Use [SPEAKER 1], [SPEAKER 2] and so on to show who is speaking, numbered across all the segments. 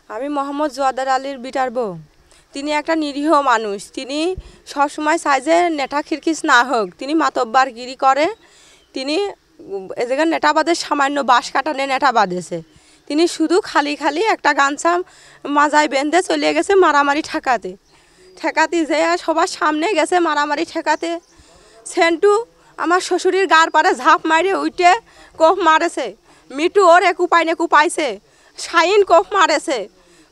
[SPEAKER 1] আমি মোহাম্মদ জোয়াদার আলীর বিটার বউ। তিনি একটা নিরীহ মানুষ। তিনি সবসময় চায় যে নেটা খিরকিস না হোক। তিনি মাতব্বারগিরি করে। তিনি এ জায়গায় নেটা বাঁধে, সামান্য বাঁশ কাটানে নেটা বাঁধেছে। তিনি শুধু খালি খালি একটা গামছা মাজায় বেঁধে চলে গেছে মারামারি ঠেকাতে। ঠেকাতে যে সবার সামনে গেছে মারামারি ঠেকাতে। সেন্টু আমার শ্বশুরের গার পাড়ে ঝাঁপ মারে উঠে কোপ মারেছে। মিটু ওর কুপাইনে কুপাইছে। শাইন কোপ মারেছে।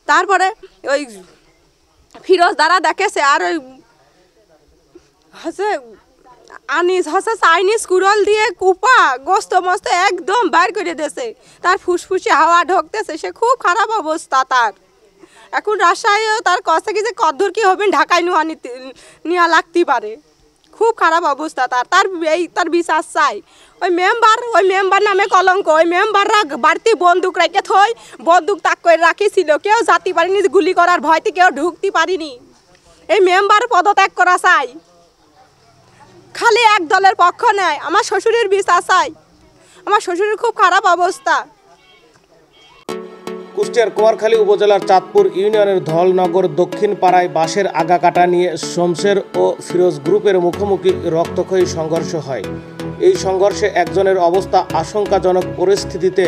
[SPEAKER 1] তারপরে ওই ফিরোজ দ্বারা দেখেছে। আর ওই হচ্ছে আনিস হচ্ছে চাইনিজ কুড়ল দিয়ে কুপা গোস্ত মস্ত একদম বাইর করে দিয়েছে। তার ফুসফুসে হাওয়া ঢুকতেছে। সে খুব খারাপ অবস্থা তার। এখন রাজশাহীও তার কাছ থেকে যে কদ্দূর কী হবেন ঢাকায় নেওয়া লাগতে পারে। খুব খারাপ অবস্থা তার। তার বিচার চাই। ওই মেম্বার নামে কলঙ্ক। ওই মেম্বাররা বাড়তি বন্দুক রেখে থই বন্দুক তাক করে রাখিছিল। কেউ যাতে পারিনি, গুলি করার ভয়তে কেউ ঢুকতে পারিনি। এই মেম্বার পদত্যাগ করা চাই। খালি এক দলের পক্ষ নেয়। আমার শ্বশুরের বিচার চাই। আমার শ্বশুরের খুব খারাপ অবস্থা।
[SPEAKER 2] কুষ্টিয়ার কুমারখালী উপজেলার চাঁদপুর ইউনিয়নের ধলনগর দক্ষিণ পাড়ায় বাঁশের আগা কাটা নিয়ে শমশের ও ফিরোজ গ্রুপের মুখোমুখি রক্তক্ষয়ী সংঘর্ষ হয়। এই সংঘর্ষে একজনের অবস্থা আশঙ্কাজনক পরিস্থিতিতে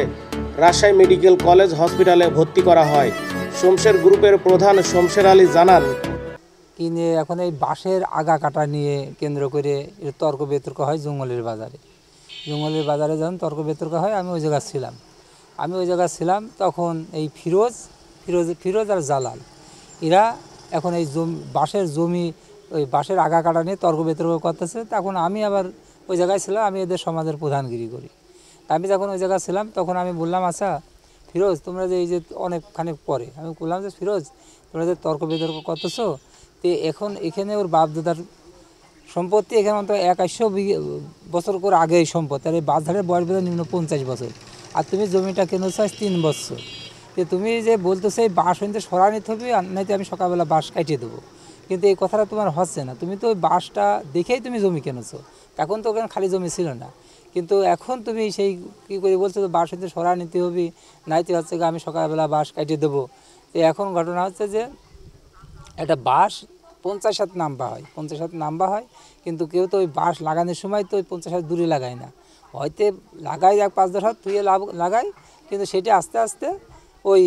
[SPEAKER 2] রাজশাহী মেডিকেল কলেজ হসপিটালে ভর্তি করা হয়। শমশের গ্রুপের প্রধান শমশের আলী জানান,
[SPEAKER 3] কিনে এখন এই বাঁশের আগা কাটা নিয়ে কেন্দ্র করে তর্ক বিতর্ক হয় জঙ্গলের বাজারে যখন তর্ক বিতর্ক হয় আমি ওই জায়গায় ছিলাম। তখন এই ফিরোজ আর জালাল এরা এখন এই বাঁশের জমি ওই বাঁশের আগা কাটা নিয়ে তর্ক বিতর্ক করতেছে। তখন আমি আবার ওই জায়গায় ছিলাম। আমি এদের সমাজের প্রধানগিরি করি। আমি যখন ওই জায়গায় ছিলাম তখন আমি বললাম, আচ্ছা ফিরোজ, তোমরা যে এই যে অনেকখানিক পরে আমি বললাম যে ফিরোজ, তোমরা যে তর্ক বিতর্ক করতেছো, তো এখন এখানে ওর বাপদাদার সম্পত্তি এখানে অন্তত 100 বছর করে আগে এই সম্পত্তি। আর এই বাঁশধারের বয়স বোধ নিম্ন 50 বছর। আর তুমি জমিটা কিনেছো 3 বছর। তো তুমি যে বলতেছো এই বাঁশ হইতে সরা নিতে হবে, আর নাইতে আমি সকালবেলা বাঁশ কাটিয়ে দেবো। কিন্তু এই কথাটা তোমার হচ্ছে না। তুমি তো ওই বাঁশটা দেখেই তুমি জমি কিনেছো। এখন তো ওখানে খালি জমি ছিল না। কিন্তু এখন তুমি সেই কী করে বলছো তো বাঁশ হইতে সরা নিতে হবে, নাইতে হচ্ছে আমি সকালবেলা বাঁশ কাটিয়ে দেবো। তো এখন ঘটনা হচ্ছে যে একটা বাঁশ 50 হাত নাম্বা হয়, কিন্তু কেউ তো ওই বাঁশ লাগানোর সময় তো ওই 50 হাত দূরে লাগায় না, হয়তো লাগাই 5-10 হাত তুই লাগাই, কিন্তু সেটা আস্তে আস্তে ওই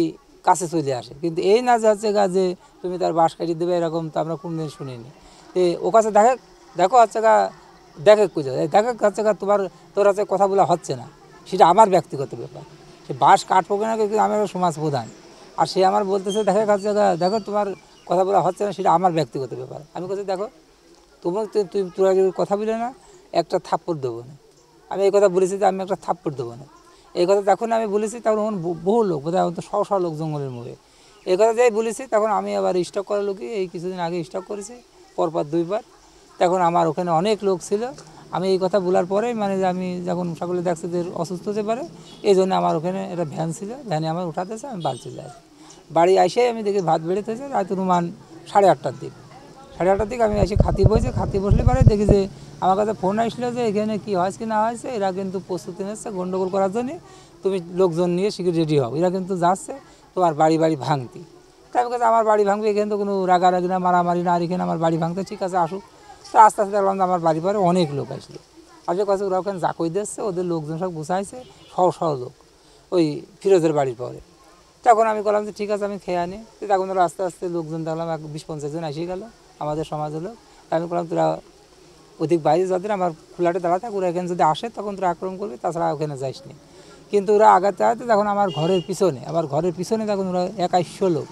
[SPEAKER 3] কাছে চলে আসে। কিন্তু এই না যে হচ্ছে যে তুমি তার বাঁশ কাটিয়ে দেবে, এরকম তো আমরা কোনোদিন শুনিনি। তো ও কাছে দেখো হচ্ছে হচ্ছে তোর হচ্ছে কথা বলা হচ্ছে না, সেটা আমার ব্যক্তিগত ব্যাপার। সে বাঁশ কাটবো কিনা, কিন্তু আমি সমাজ প্রধান, আর সে আমার বলতেছে দেখো তোমার কথা বলা হচ্ছে না, সেটা আমার ব্যক্তিগত ব্যাপার। আমি বলছি দেখো তোরা যদি কথা বলে না, একটা থাপ্পড় দেবো না। আমি এই কথা বলেছি যে আমি একটা থাপ্পড় দেবো না। এই কথা যখন আমি বলেছি তখন বহু লোক, বোধহয় তো 100 লোক জঙ্গলের মুখে এই কথা যাই বলেছি। তখন আমি আবার স্টক করা লোকই এই কিছুদিন আগে স্টক করেছি, পরপর 2 বার। তখন আমার ওখানে অনেক লোক ছিল। আমি এই কথা বলার পরেই মানে যে আমি যখন সকলে দেখছি যে অসুস্থ হতে পারে, এই জন্য আমার ওখানে একটা ভ্যান ছিল, ভ্যানে আমার উঠাতেছে, আমি বাড়ি চলে আসি। বাড়ি এসে আমি দেখি ভাত বেড়েতেছে রাত অনুমান 8:30টার দিক। 8:30টার দিকে আমি এসে খাতি বসলে পরে দেখি যে আমার কাছে ফোন আসলো যে এখানে কী হয়েছে কি না হয়েছে, এরা কিন্তু প্রস্তুতি নিচ্ছে গণ্ডগোল করার জন্যে, তুমি লোকজন নিয়ে শীঘ্র রেডি হও, এরা কিন্তু যাচ্ছে তোমার বাড়ি ভাঙতি। তাই আমি কাছে আমার বাড়ি ভাঙবে, এখানে তো কোনো রাগারাগি না, মারামারি না, আর এখানে আমার বাড়ি ভাঙতে, ঠিক আছে আসুক। তো আস্তে আস্তে দেখলাম যে আমার বাড়ি পরে অনেক লোক আসলো। আসলে কাছে ওরা ওখানে জাকই দিচ্ছে, ওদের লোকজন সব গুছাইছে, সহ লোক ওই ফিরোজের বাড়ির পরে। তখন আমি বললাম যে ঠিক আছে আমি খেয়ে আনি। তখন ওরা আস্তে আস্তে লোকজন দেখলাম 20-50 জন এসে গেল আমাদের সমাজের লোক। আমি বললাম তোরা অধিক বাইরে যাদের আমার খোলাটে দাঁড়া থাক, ওরা এখানে যদি আসে তখন তোরা আক্রমণ করবি, তাছাড়া ওখানে যাইস নি। কিন্তু ওরা আগাতে তখন আমার ঘরের পিছনে তখন ওরা 100 লোক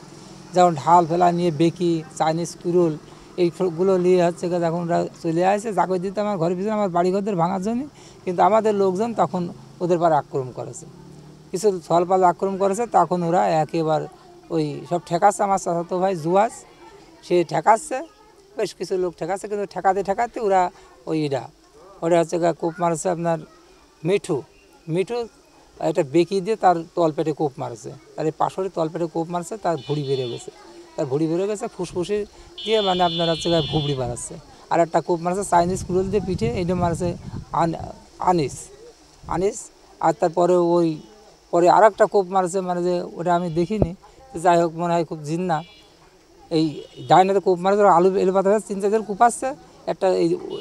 [SPEAKER 3] যেমন ঢাল ফেলা নিয়ে, বেকি, চাইনিজ কুরুল এইগুলো নিয়ে হচ্ছে যখন ওরা চলে আসে জাকই দিতে আমার ঘরের পিছনে, আমার বাড়িঘরদের ভাঙার জন্য। কিন্তু আমাদের লোকজন তখন ওদের পারে আক্রমণ করেছে, কিছু ছলপাল আক্রমণ করেছে। তখন ওরা একেবারে ওই সব ঠেকাচ্ছে। আমার চাচাতো ভাই জুয়াজ, সে ঠেকাচ্ছে, বেশ কিছু লোক ঠেকাচ্ছে, কিন্তু ঠেকাতে ওরা ওটা হচ্ছে কোপ মারছে আপনার মিঠু একটা বেঁকি দিয়ে তার তলপেটে কোপ মারছে, তার এই পাশরে তলপেটে কোপ মারছে, তার ভুঁড়ি বেড়ে গেছে, ফুসফুসি দিয়ে মানে আপনার হচ্ছে ভুবড়ি বাড়াচ্ছে। আর একটা কোপ মারছে চাইনিজ কুরুল দিয়ে পিঠে, এইটা মারছে আনিস। আর তারপরে পরে আর একটা কোপ মারছে, মানে যে ওটা আমি দেখিনি, তো যাই হোক মনে হয় খুব জিন্না এই ডাইন হাতে কোপ মারছে, আলু এলো পাতা 3-4 কোপ আসছে, একটা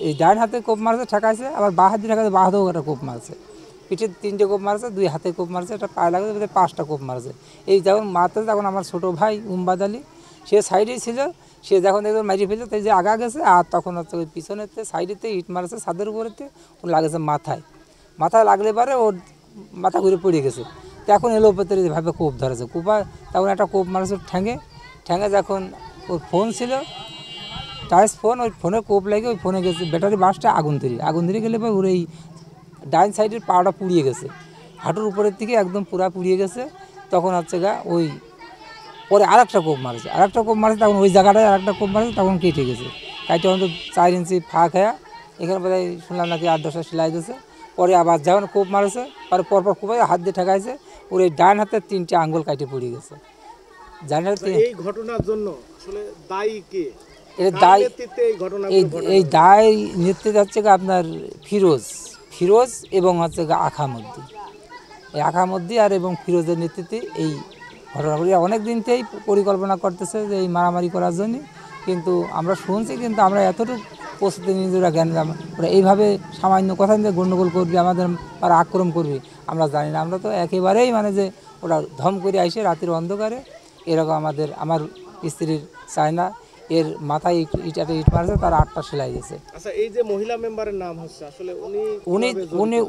[SPEAKER 3] এই ডাইন হাতে কোপ মারছে ঠেকাইছে, আবার বাঁ হাতে ঠেকাইছে, বাঁ হাতেও একটা কোপ মারছে, পিঠে 3টে কোপ মারছে, 2 হাতে কোপ মারছে, একটা পায়ে লাগছে, 5টা কোপ মারছে। এই যখন মারতে তখন আমার ছোটো ভাই উম্বাদ আলী সে সাইডেই ছিল, সে যখন একদম মারিয়ে ফেলছে তাই যে আগা গেছে, আর তখন হচ্ছে ওই পিছনেতে সাইডেতে ইট মারছে ছাদের উপরেতে, ওর লাগেছে মাথায় লাগলে পারে ওর মাথা ঘুরে পড়ে গেছে। তো এখন এলো উপরে ভাবে কোপ ধরেছে, কোপা তখন একটা কোপ মারছে ঠ্যাঙে যখন ওর ফোন ছিল টাচ ফোন, ওই ফোনে কোপ লাগে, ওই ফোনে গেছে ব্যাটারি বাসটা আগুন ধরে গেলে পর ওর এই ডাইন সাইডের পাটা পুড়িয়ে গেছে, হাঁটুর উপরের দিকে একদম পুরা পুড়িয়ে গেছে। তখন হচ্ছে ওই পরে আরেকটা কোপ মারছে, তখন ওই জায়গাটায় আরেকটা কোপ মারছে, তখন কেটে গেছে, কাইটে অন্তত 4 ইঞ্চি ফাঁক হয়ে এখানে বোধ হয় শুনলাম নাকি 8-10টা সেলাই দিয়েছে। পরে আবার যখন কোপ মারছে পরপর কোপ হাত দিয়ে ঠেকাইছে, ওর এই ডান হাতে 3টে আঙ্গুল কাটে পড়ে গেছে।
[SPEAKER 2] এই ঘটনার জন্য আসলে দায়ী কে?
[SPEAKER 3] এর দায় এই দায় নেতৃত্বে হচ্ছে আপনার ফিরোজ এবং হচ্ছে আখামদ্দি, এই আখামদ্দি আর এবং ফিরোজের নেতৃত্বে এই ঘটনাগুলি অনেক দিন থেকেই পরিকল্পনা করতেছে যে এই মারামারি করার জন্য, কিন্তু আমরা শুনছি, কিন্তু আমরা এতটুকু প্রস্তুতি নিজেরা জ্ঞান ওরা এইভাবে সামান্য কথা নিয়ে গণ্ডগোল করবি, আমাদের আর আক্রমণ করবি আমরা জানি না। আমরা তো একেবারেই মানে যে ওরা ধম করে আইসে রাতের অন্ধকারে এরকম আমার স্ত্রীর চায় না, এর মাথায় ইট মারছে, তার 8টা সেলাই গেছে।
[SPEAKER 2] আচ্ছা, এই যে মহিলা মেম্বারের নাম হচ্ছে আসলে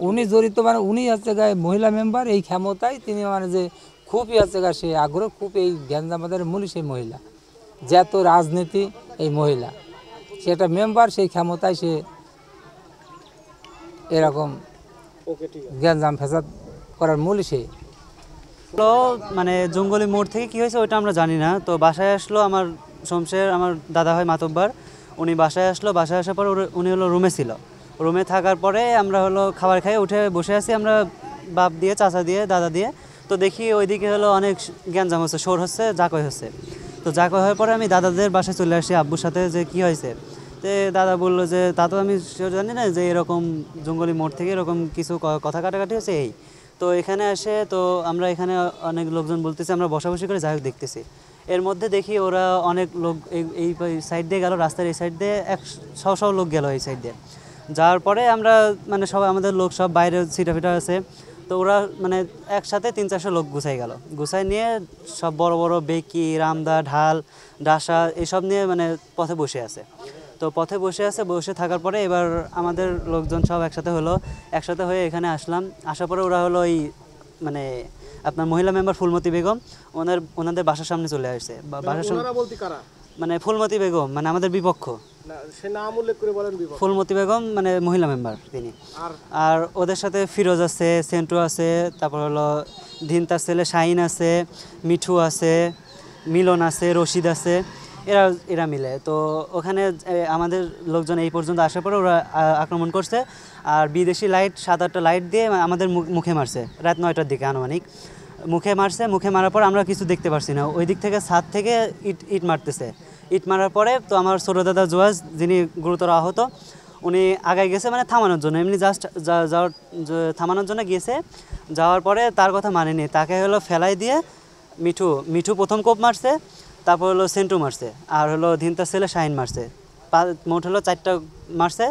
[SPEAKER 3] উনি জড়িত, মানে উনি হচ্ছে মহিলা মেম্বার, এই ক্ষমতায় তিনি মানে যে খুবই হচ্ছে সে আগ্রহ, খুব এই জ্ঞানদামাদের মূলই সেই মহিলা, যত রাজনীতি এই মহিলা, সে একটা মেম্বার, সেই ক্ষমতায় সে এরকম জ্ঞানজাম ফেসাদ করার মূলই সে।
[SPEAKER 4] মানে জঙ্গলি মোড় থেকে কি হয়েছে ওইটা আমরা জানি না। তো বাসায় আসলো আমার শমশের, আমার দাদা হয় মাতব্বার, উনি বাসায় আসলো। বাসায় আসার পর উনি হলো রুমে ছিল, রুমে থাকার পরে আমরা হলো খাবার খাই উঠে বসে আছি আমরা, বাপ দিয়ে, চাচা দিয়ে, দাদা দিয়ে। তো দেখি ওইদিকে হলো অনেক গ্যাঞ্জাম হচ্ছে, শোর হচ্ছে, জাকই হচ্ছে। তো জাকই হওয়ার পরে আমি দাদাদের বাসায় চলে আসি আব্বুর সাথে, যে কি হয়েছে। তো দাদা বললো যে তা তো আমি জানি না যে এরকম জঙ্গলি মোড় থেকে এরকম কিছু কথা কাটাকাটি হচ্ছে এই। তো এখানে আসে, তো আমরা এখানে অনেক লোকজন বলতেছি, আমরা বসাবসি করে যাই হোক দেখতেছি। এর মধ্যে দেখি ওরা অনেক লোক এই সাইড দিয়ে গেল, রাস্তার এই সাইড দিয়ে 100 লোক গেল এই সাইড দিয়ে। যাওয়ার পরে আমরা মানে সবাই আমাদের লোক সব বাইরে ছিটাফিটা আছে, তো ওরা মানে একসাথে 300-400 লোক গুছাই নিয়ে সব বড় বড় বেকি, রামদা, ঢাল, ডাসা এসব নিয়ে মানে পথে বসে আছে। তো পথে বসে থাকার পরে এবার আমাদের লোকজন সব একসাথে হয়ে এখানে আসলাম। আসার পরে ওরা হলো ওই মানে আপনার মহিলা মেম্বার ফুলমতি বেগম ওনাদের বাসার সামনে চলে আসছে। বাসার সামনে মানে ফুলমতি বেগম মানে আমাদের বিপক্ষ, ফুলমতি বেগম মানে মহিলা মেম্বার তিনি। আর ওদের সাথে ফিরোজ আছে, সেন্টু আছে, তারপর হলো ধিনতার ছেলে শাহিন আছে, মিঠু আছে, মিলন আছে, রশিদ আছে, এরা মিলে। তো ওখানে আমাদের লোকজন এই পর্যন্ত আসার পরে ওরা আক্রমণ করছে, আর বিদেশি লাইট 7-8টা লাইট দিয়ে আমাদের মুখে মারছে রাত 9টার দিকে আনুমানিক। মুখে মারার পর আমরা কিছু দেখতে পারছি না, ওই দিক থেকে ছাদ থেকে ইট মারতেছে। ইট মারার পরে তো আমার ছোটো দাদা জোয়াজ, যিনি গুরুতর আহত, উনি আগায় গেছে মানে থামানোর জন্য, এমনি জাস্ট থামানোর জন্য গিয়েছে। যাওয়ার পরে তার কথা মানেনি, তাকে হলো ফেলাই দিয়ে মিঠু প্রথম কোপ মারছে, তারপর হলো সেন্টু মারছে, আর হলো ধিনতার ছেলে শাহিন মারছে। মোট হলো 4টা মারছে।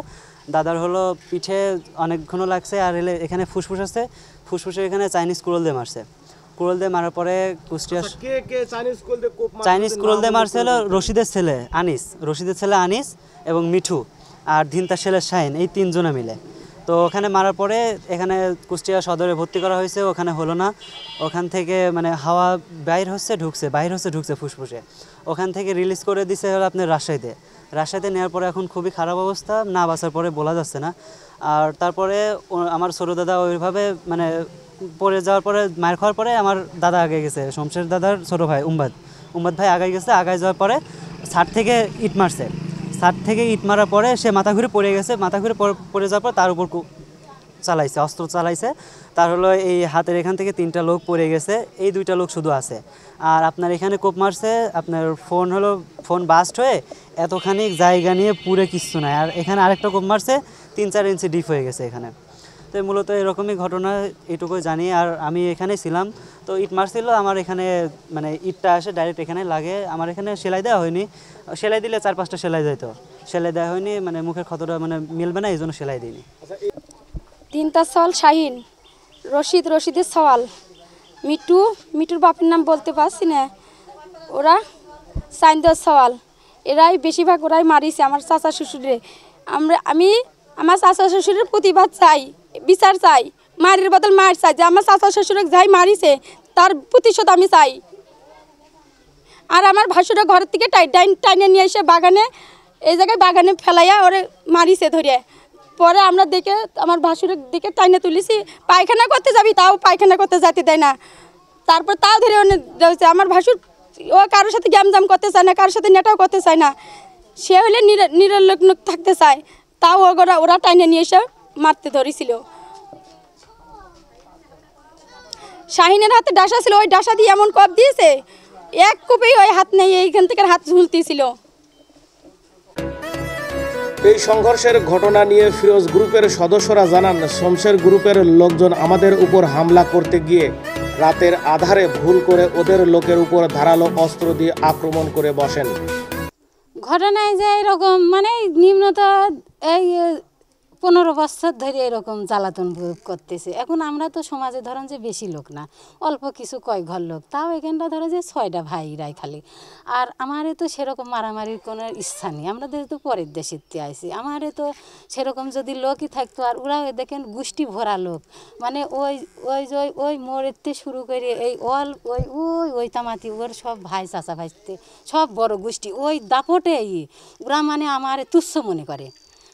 [SPEAKER 4] দাদার হলো পিঠে অনেকক্ষণ লাগছে, আর হলে এখানে ফুসফুস আছে, ফুসফুসে এখানে চাইনিজ কুড়োল দিয়ে মারছে। কুড়োল দিয়ে মারার পরে কুষ্টিয়া চাইনিজ কুড়োল দিয়ে মারছে হলো রশিদের ছেলে আনিস এবং মিঠু আর ধিনতার ছেলে শাহিন, এই 3 জনে মিলে। তো ওখানে মারার পরে এখানে কুষ্টিয়া সদরে ভর্তি করা হয়েছে, ওখানে হলো না। ওখান থেকে মানে হাওয়া বাইর হচ্ছে ঢুকছে ফুসফুসে, ওখান থেকে রিলিজ করে দিছে হলো আপনার রাজশাহীতে নেওয়ার পরে এখন খুবই খারাপ অবস্থা, না বাঁচার পরে বলা যাচ্ছে না। আর তারপরে আমার ছোটো দাদা ওইভাবে মানে পড়ে যাওয়ার পরে মার খাওয়ার পরে আমার দাদা আগে গেছে, শমশের দাদার ছোটো ভাই উম্বাদ ভাই আগায় গেছে। আগায় যাওয়ার পরে ছাদ থেকে ইট মারার পরে সে মাথা ঘুরে পড়ে গেছে। মাথা ঘুরে পড়ে যাওয়ার পর তার উপর অস্ত্র চালাইছে। তার হলো এই হাতের এখান থেকে 3টা লোক পড়ে গেছে, এই 2টা লোক শুধু আছে। আর আপনার এখানে কোপ মারছে, আপনার ফোন বাস্ট হয়ে এতখানি জায়গা নিয়ে পুরো কিচ্ছু নাই। আর এখানে আরেকটা কোপ মারছে, 3-4 ইঞ্চি ডিপ হয়ে গেছে এখানে। তো মূলত এরকমই ঘটনা এইটুকু জানি। আর আমি এখানে ছিলাম, তো ইট মারছিল আমার এখানে, মানে ইটটা আসে ডাইরেক্ট এখানে লাগে। আমার এখানে সেলাই দেওয়া হয়নি, সেলাই দিলে 4-5টা সেলাই যেত, সেলাই দেওয়া হয়নি, মানে মুখের ক্ষতটা মানে মিলবে না, এই জন্য সেলাই দিইনি।
[SPEAKER 5] তিনটা সওয়াল শাহিন, রশিদের সওয়াল, মিটুর বাপের নাম বলতে পারছি না, ওরা সাইন্দর সওয়াল, এরাই বেশিরভাগ ওরাই মারিছে আমার চাচা শ্বশুরে। আমার চাচা শ্বশুরের প্রতিবাদ চাই, বিচার চাই, মারির বদল মার চাই, যে আমার চাচা শ্বশুরে যাই মারিছে তার প্রতিশোধ আমি চাই। আর আমার ভাসুরা ঘরের থেকে টাইনে নিয়ে এসে বাগানে, এই জায়গায় বাগানে ফেলাইয়া ওরে মারিছে ধরে। পরে আমরা দেখে আমার ভাসুরের দিকে টাইনে তুলিছি, পায়খানা করতে যাবি তাও পায়খানা করতে যেতে দেয় না। তারপর তাও ধরে আমার ভাসুর ও কারোর সাথে গ্যামজাম করতে চায় না, কারোর সাথে নেটাও করতে চায় না, সে হলে নিরলগ্ন থাকতে চায়, তাও ওরা টাইনে নিয়ে এসে মারতে ধরেছিল। শাহিনের হাতে ডাসা ছিল, ওই ডাসা দিয়ে এমন কপ দিয়েছে, এক কোপেই ওই হাত নেই, এইখান থেকে হাত ঝুলতেছিল।
[SPEAKER 2] এই সংঘর্ষের ঘটনা নিয়ে ফিরোজ গ্রুপের সদস্যরা জানান, শমশের গ্রুপের লোকজন আমাদের উপর হামলা করতে গিয়ে রাতের আধারে ভুল করে ওদের লোকের উপর ধারালো অস্ত্র দিয়ে আক্রমণ করে বসেন।
[SPEAKER 6] ঘটনায় যে এরকম মানে নিম্নত এই 15 বছর ধরে এরকম জ্বালাতন ভোগ করতেছে। এখন আমরা তো সমাজে ধরেন যে বেশি লোক না, অল্প কিছু কয় ঘর লোক, তাও এখানটা ধরো যে 6টা ভাইরাই খালি। আর আমারে তো সেরকম মারামারির কোনো ইচ্ছা নেই, আমরা তো পরের দেশেতে আইছি, আমারে তো সেরকম যদি লোকই থাকতো। আর ওরা দেখেন গোষ্ঠী ভরা লোক, মানে ওই মোড়েতে শুরু করে এই ওই তামাতি ওর সব ভাই চাচা ভাইতে সব বড় গোষ্ঠী, ওই দাপটেই ওরা মানে আমার তুচ্ছ মনে করে।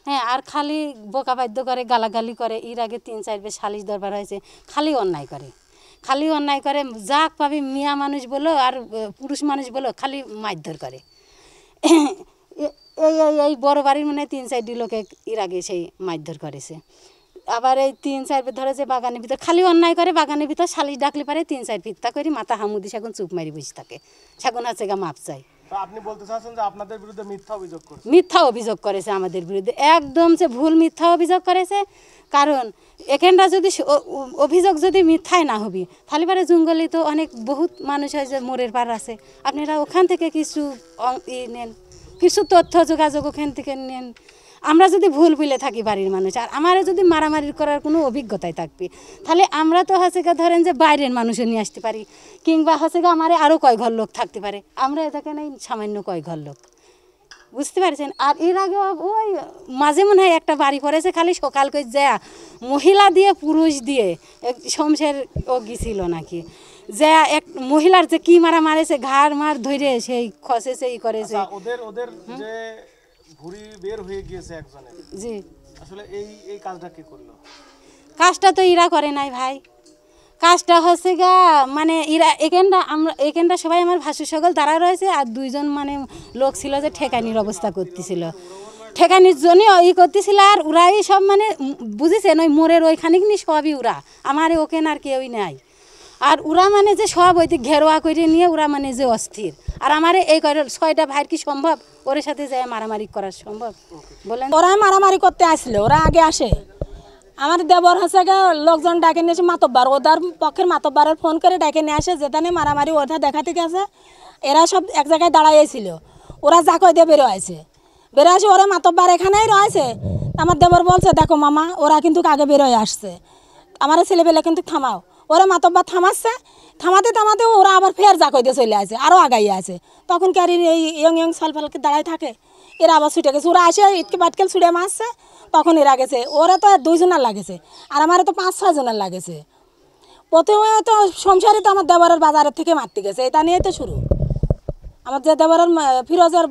[SPEAKER 6] হ্যাঁ, আর খালি বোকা বাধ্য করে, গালাগালি করে। এর আগে 3-4 বার সালিশ দরবার হয়েছে, খালি অন্যায় করে, যাক পাবি মিয়া মানুষ বলো আর পুরুষ মানুষ বলো, খালি মারধর করে। এই বড় বাড়ির মানে 3-4 লোকে এর আগে সেই মারধর করেছে। আবার এই 3-4 বার ধরে যে বাগানের ভিতর খালি অন্যায় করে, বাগানের ভিতর সালিশ ডাকলে পারে 3-4 ফিত্তা করে মাথা হামুদি সেখন চুপ মারি বসে থাকে, সেখন আছে গা মাপ চাই।
[SPEAKER 2] আপনি বলতে চাচ্ছেন যে আপনাদের বিরুদ্ধে
[SPEAKER 6] মিথ্যা অভিযোগ করেছে আমাদের বিরুদ্ধে, একদম যে ভুল মিথ্যা অভিযোগ করেছে। কারণ এখানটা যদি অভিযোগ যদি মিথ্যায় না হবি, তাহলে পরে জঙ্গলে তো অনেক বহুত মানুষ হয় যে মোড়ের পার আছে, আপনারা ওখান থেকে কিছু নেন, কিছু তথ্য যোগাযোগ ওখান থেকে নেন। আমরা যদি ভুল বুলে থাকি বাড়ির মানুষ, আর আমার যদি মারামারি করার কোনো অভিজ্ঞতায় থাকবে, তাহলে আমরা তো হচ্ছে ধরেন যে বাইরের মানুষও নিয়ে আসতে পারি, কিংবা হচ্ছে আমার আরও কয় ঘর লোক থাকতে পারে, আমরা এটাকে নেই সামান্য কয় ঘর লোক, বুঝতে পারছেন। আর এর আগে ওই মাঝে মনে হয় একটা বাড়ি পড়েছে, খালি সকাল করে যা মহিলা দিয়ে পুরুষ দিয়ে শমশের ও গিয়েছিল নাকি, যে এক মহিলার যে কি মারেছে, ঘাড় মার ধরে সেই খসেছে ই করেছে।
[SPEAKER 2] ওদের যে ভুঁড়ি বের হয়ে গিয়েছে একজনের,
[SPEAKER 6] জি,
[SPEAKER 2] আসলে এই কাজটা কে করলো?
[SPEAKER 6] কাজটা তো এরা করে নাই ভাই, কাজটা হচ্ছে গা মানে এরা এখানটা সবাই আমার ভাসু সকল তারা রয়েছে, আর 2জন মানে লোক ছিল যে ঠেকানির অবস্থা করতেছিল, ঠেকানির জন্য করতেছিল। আর ওরাই সব মানে বুঝেছেন ওই মোড়ের ওইখানে কিনি সবই ওরা, আমার ওখানে আর কেউই নাই। আর ওরা মানে যে সব ওই ঘেরোয়া করে নিয়ে ওরা মানে যে অস্থির। আর আমার এই 6টা ভাইয়ের কি সম্ভব ওর সাথে যায় মারামারি করা সম্ভব বলেন?
[SPEAKER 7] ওরা মারামারি করতে আসলে ওরা আগে আসে, আমার দেবর হচ্ছে লোকজন ডাকে নিয়েছে, মাতব্বার ওদের পক্ষের মাতব্বারের ফোন করে ডাকে নিয়ে আসে, যেখানে মারামারি ওঠা দেখাতে গেছে। এরা সব এক জায়গায় দাঁড়াইছিল, ওরা জাকই দিয়ে বেরো আসে, ওরা মাতব্বার এখানেই রয়েছে। আমার দেবর বলছে, দেখো মামা ওরা কিন্তু আগে বেরোয় আসছে, আমার ছেলেবেলা কিন্তু থামাও। ওরা মাতব্বার থামাতে ওরা আবার ফের জাকই দিয়ে চলে আসে, আরও আগাই আছে। তখন কি আর এই ইয়ং সালফালকে দাঁড়ায় থাকে, এরা আবার ছুটে গেছে, ওরা আসে ইটকে বাটকেল ছুড়ে মারছে, তখন এরা গেছে। ওরা তো 2 জনের লাগেছে, আর আমার তো 5-6 জনের লাগেছে। প্রথমে তো সংসারে তো আমার দেবরের বাজারের থেকে মারতে গেছে, এটা নিয়ে তো শুরু। আমার যে দেবরের ফিরোজের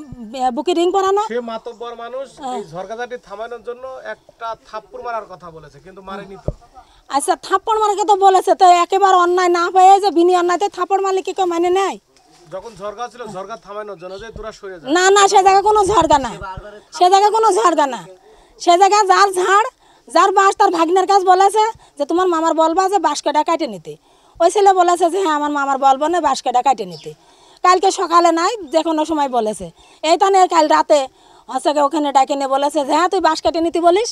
[SPEAKER 7] বুকে রিং পরানো,
[SPEAKER 2] সে মাতব্বর মানুষ এই ঝরকাঝাটি থামানোর জন্য একটা থাপ্পড় মারার কথা বলেছে, কিন্তু মারেনি তো।
[SPEAKER 7] আচ্ছা, থাপ্পড় মারাকে তো বলেছে, তো একেবারে অন্যায় না পেয়ে যে বিনি অন্যায়তে থাপ্পড় মারলে কি কেউ মানে নেয়?
[SPEAKER 2] যখন ঝরকা ছিল, ঝরকা থামানোর জন্য যে তোরা সরে যা।
[SPEAKER 7] না, সে জায়গায় কোনো ঝড়গা না, সে জায়গায় কোনো ঝড়গা না। সে জায়গায় যার ঝাড় যার বাঁশ, তার ভাগ্নের কাছে বলেছে যে তোমার মামার বলবা যে বাঁশ কাটা কাটে নিতে। ওই ছেলে বলেছে যে হ্যাঁ আমার মামার বলবো না, বাঁশ কাটা কাটে নিতে। কালকে সকালে নাই, যে কোনো সময় বলেছে। এই তো কাল রাতে হচ্ছে ওখানে ডাকে নিয়ে বলেছে যে হ্যাঁ তুই বাঁশ কাটে নিতে বলিস,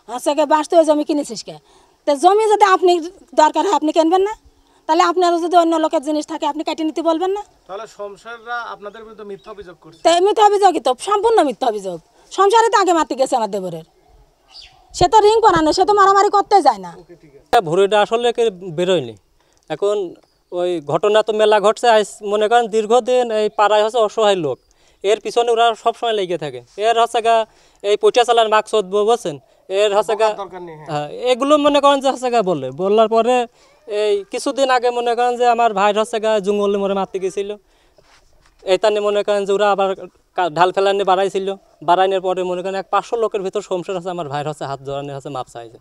[SPEAKER 7] হচ্ছে বাঁশ তুই জমি কিনেছিস কে? তো জমি যদি আপনি দরকার হয় আপনি কিনবেন না, তাহলে আপনারও যদি অন্য লোকের জিনিস থাকে আপনি কেটে নিতে বলবেন না।
[SPEAKER 2] তাহলে সংসাররা আপনাদের বিরুদ্ধে মিথ্যা অভিযোগ করছে।
[SPEAKER 7] তো মিথ্যা অভিযোগই তো, সম্পূর্ণ মিথ্যা অভিযোগ। সংসারে তো আগে মারতে গেছে আমার দেবরের, সে তো রিং করানো, সে তো মারামারি করতে যায় না।
[SPEAKER 8] ভুড়িটা আসলে বেরোয়নি। এখন ওই ঘটনা তো মেলা ঘটছে, মনে করেন দীর্ঘদিন এই পাড়ায় হচ্ছে অসহায় লোক, এর পিছনে ওরা সবসময় লেগে থাকে। এর হচ্ছে গা এই পয়সা চালার মাকসদ বলছেন, এর হচ্ছে গা হ্যাঁ এগুলো মনে করেন যে হচ্ছে গা বলার পরে এই কিছুদিন আগে মনে করেন যে আমার ভাইয়ের হচ্ছে গা জঙ্গলে মরে মারতে গেছিল। এই তানে মনে করেন যে ওরা আবার ঢাল ফেলানি বাড়াইছিল, বাড়াইনের পরে মনে করেন 500 লোকের ভিতর সংসার আছে আমার ভাইয়ের হচ্ছে হাত জড়ানি হচ্ছে মাপ চাইছে।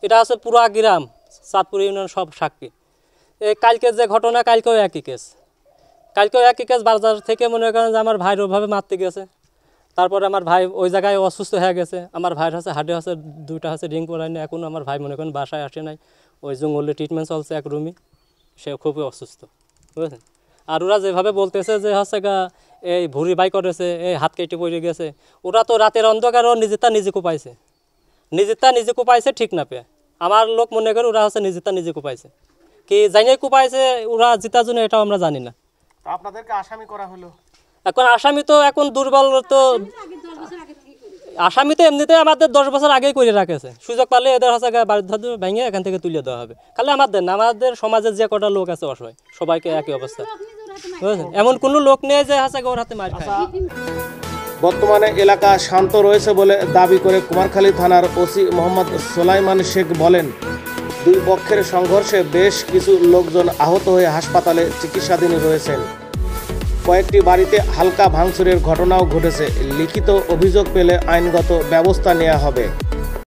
[SPEAKER 8] এটা হচ্ছে পুরা গ্রাম চাঁদপুর ইউনিয়ন সব সাক্ষী। এই কালকে যে ঘটনা, কালকেও একই কেস, বাজার থেকে মনে করেন যে আমার ভাইয়ের ওভাবে মারতে গেছে। তারপরে আমার ভাই ওই জায়গায় অসুস্থ হয়ে গেছে। আমার ভাইয়ের হচ্ছে হাডে হচ্ছে 2টা হচ্ছে রিং পরায়নি। এখন আমার ভাই মনে করেন বাসায় আসে নাই, ওই জঙ্গলে ট্রিটমেন্ট চলছে এক রুমই, সে খুবই অসুস্থ, বুঝলেন। আর ওরা যেভাবে বলতেছে যে হচ্ছে গা এই ভুঁড়ি বাই করেছে, এই হাত কেটে পড়ে গেছে, ওরা তো রাতের অন্ধকারও নিজে কুপাইছে ঠিক না পেয়ে। আমার লোক মনে করে ওরা হচ্ছে নিজে কুপাইছে, কি জানি কুপাইছে ওরা জিতার জন্য, এটাও আমরা জানি না।
[SPEAKER 2] আপনাদেরকে আসামি করা হলো।
[SPEAKER 8] এখন আসামি তো এখন দুর্বল, তো আসামি তো এমনিতে আমাদের 10 বছর আগেই করে রাখেছে। সুযোগ পালে এদের হচ্ছে বাড়ির ধার ভেঙে এখান থেকে তুলে দেওয়া হবে। খালি আমাদের না, আমাদের সমাজের যে কটা লোক আছে অসহায়, সবাইকে একই অবস্থা, বুঝলেন। এমন কোনো লোক নেই যে হচ্ছে ওর হাতে মার খায়।
[SPEAKER 2] বর্তমানে এলাকা শান্ত রয়েছে বলে দাবি করে কুমারখালী থানার ওসি মোহাম্মদ সোলাইমান শেখ বলেন, 2 পক্ষের সংঘর্ষে বেশ কিছু লোকজন আহত হয়ে হাসপাতালে চিকিৎসাধীন রয়েছেন। কয়েকটি বাড়িতে হালকা ভাঙচুরের ঘটনাও ঘটেছে। লিখিত অভিযোগ পেলে আইনগত ব্যবস্থা নেওয়া হবে।